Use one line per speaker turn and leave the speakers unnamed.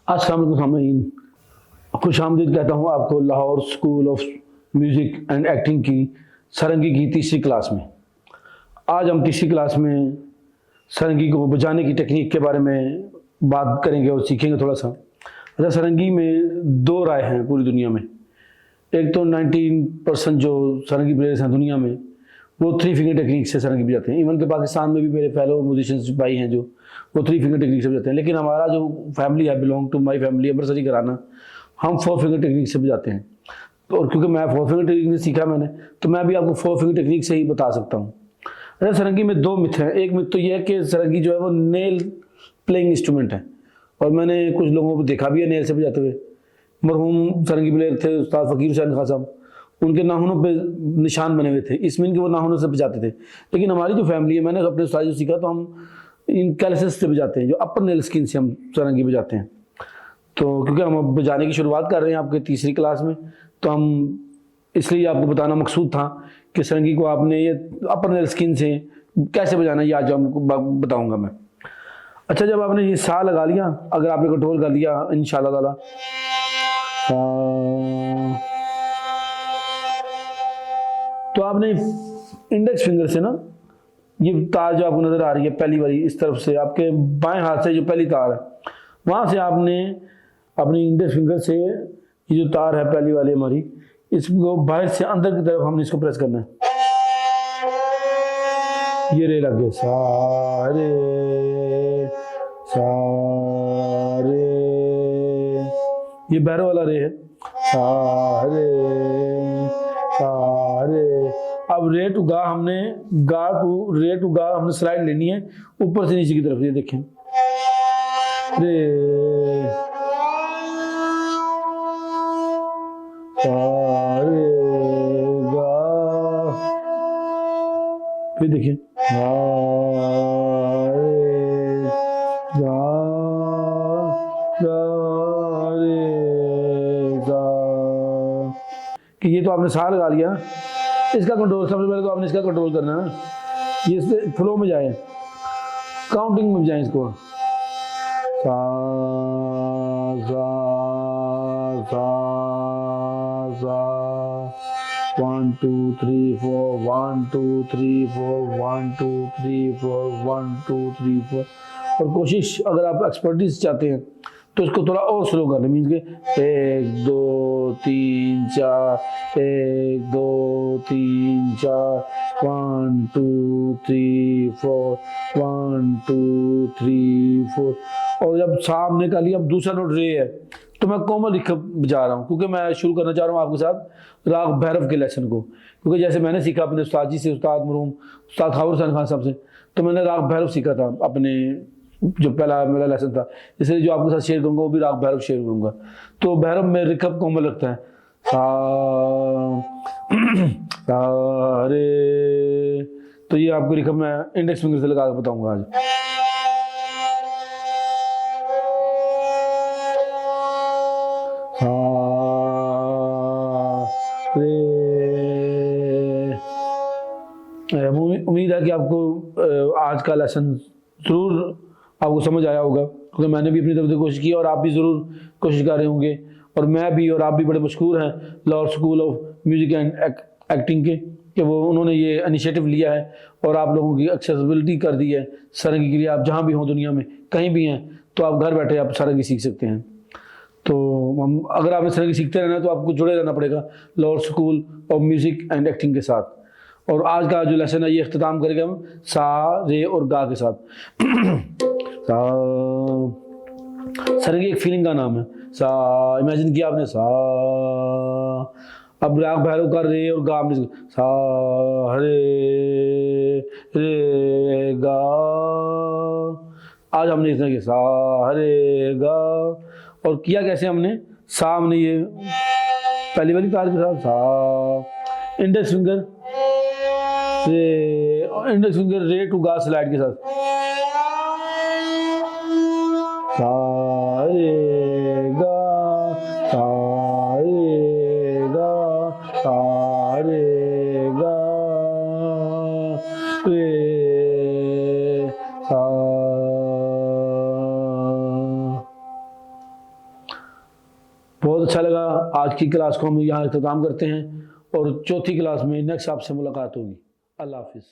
अस्सलाम वालेकुम, खुश आमदीद कहता हूँ आपको Lahore school of music and acting की सारंगी की तीसरी क्लास में। आज हम तीसरी क्लास में सारंगी को बजाने की टेक्निक के बारे में बात करेंगे और सीखेंगे थोड़ा सा। अच्छा, सारंगी में दो राय हैं पूरी दुनिया में। एक तो 19% जो सारंगी प्लेयर्स हैं दुनिया में वो 3 फिंगर टेक्निक से सारंगी बजाते हैं। इवन के पाकिस्तान में भी मेरे फेलो म्यूजिशियंस भाई हैं जो वो 3 फिंगर टेक्निक से बजाते हैं। लेकिन हमारा जो फैमिली है, बिलोंग टू माई फैमिली अमृतसरी घराना, हम 4 फिंगर टेक्निक से बजाते हैं। तो और क्योंकि मैं 4 फिंगर टेक्निक से सीखा मैंने, तो मैं भी आपको 4 फिंगर टेक्निक से ही बता सकता हूँ। अच्छा, सारंगी में दो मिथ हैं। एक मिथ तो ये है कि सारंगी जो है वो नेल प्लेइंग इंस्ट्रूमेंट है, और मैंने कुछ लोगों को देखा भी है नेल से बजाते हुए। मरहूम सारंगी प्लेयर थे उस्ताद फ़कीर हुसैन खान साहब, उनके नाखूनों पे निशान बने हुए थे, इसमीन के वो नाखूनों से बजाते थे। लेकिन हमारी जो फैमिली है, मैंने अपने उस्ताद जो सीखा तो हम इन कैलसिस से बजाते हैं, जो अपर नेल स्किन से हम सारंगी बजाते हैं। तो क्योंकि हम अब बजाने की शुरुआत कर रहे हैं आपके तीसरी क्लास में, तो हम इसलिए आपको बताना मकसूद था कि सारंगी को आपने ये अपर नेल स्किन से कैसे बजाना है, ये आज आपको बताऊँगा मैं। अच्छा, जब आपने ये सा लगा लिया, अगर आपने कंट्रोल कर लिया इंशाअल्लाह ताला, तो आपने इंडेक्स फिंगर से ना, ये तार जो आपको नज़र आ रही है पहली वाली, इस तरफ से आपके बाएं हाथ से जो पहली तार है, वहाँ से आपने अपनी इंडेक्स फिंगर से ये जो तार है पहली वाली हमारी, इसको बाहर से अंदर की तरफ हमने इसको प्रेस करना है। ये रे लग गए, सारे सारे, ये बैरो वाला रे है, सारे सारे। अब रे टू गा हमने, गा टू रे टू गा हमने स्लाइड लेनी है ऊपर से नीचे की तरफ। ये देखें, रे सारे गा, फिर देखिए कि ये तो आपने सा लगा लिया। इसका कंट्रोल सबसे पहले तो आपने इसका कंट्रोल करना है ना, ये इससे फ्लो में जाए, काउंटिंग में जाए इसको। सा सा सा सा, 1 2 3 4, 1 2 3 4, 1 2 3 4, 1 2 3 4। और कोशिश, अगर आप एक्सपर्टीज चाहते हैं तो इसको थोड़ा और स्लो करना, मीन्स के 1 2 3 4, 1 2 3 4, 1 2 3 4, 1 2 3 4। और जब सामने का लिया, अब दूसरा नोट रे है, तो मैं कोमल रिखब बजा रहा हूँ, क्योंकि मैं शुरू करना चाह रहा हूँ आपके साथ राग भैरव के लेसन को। क्योंकि जैसे मैंने सीखा अपने उस्ताद जी से, उस्ताद मरहूम उस्ताद ख़ावर हुसैन खान साहब से, तो मैंने राग भैरव सीखा था अपने, जो पहला मेरा लेसन था। इसलिए जो आपके साथ शेयर करूँगा वो भी राग भैरव शेयर करूँगा। तो भैरव में रिखब कोमल लगता है, सा सा रे। तो ये आपको रिखब मैं इंडेक्स फिंगर से लगा के बताऊँगा आज। उम्मीद है कि आपको आज का लेसन ज़रूर आपको समझ आया होगा, क्योंकि मैंने भी अपनी तरफ से कोशिश की और आप भी ज़रूर कोशिश कर रहे होंगे। और मैं भी और आप भी बड़े मशहूर हैं Lahore school of music and acting के, कि वो उन्होंने ये इनिशिएटिव लिया है और आप लोगों की एक्सेसिबिलिटी कर दी है सारंगी के लिए। आप जहाँ भी हों दुनिया में, कहीं भी हैं, तो आप घर बैठे आप सारंगी सीख सकते हैं। तो हम, अगर आप सारंगी सीखते रहना है तो आपको जुड़े रहना पड़ेगा Lahore school of music and acting के साथ। और आज का जो लेसन है ये अख्ताम करेंगे हम सा रे और गा के साथ। सा, सारंगी एक फीलिंग का नाम है। सा, इमेजिन किया आपने, सा। अब राग भैरव का रे और गा हमने, सा रे रे गा। आज हमने इतना किया, सा रे गा। और किया कैसे हमने, सा हमने ये पहली वाली तार के साथ, सा इंडेक्स फिंगर रे, इंडेक्स फिंगर रे टू गा स्लाइड के साथ, सा रे गा सा रे गा सा रे गा रे सा। अच्छा लगा। आज की क्लास को हम यहाँ इख्तिताम करते हैं और चौथी क्लास में नेक्स्ट आपसे मुलाकात होगी। अल्लाह हाफिज़।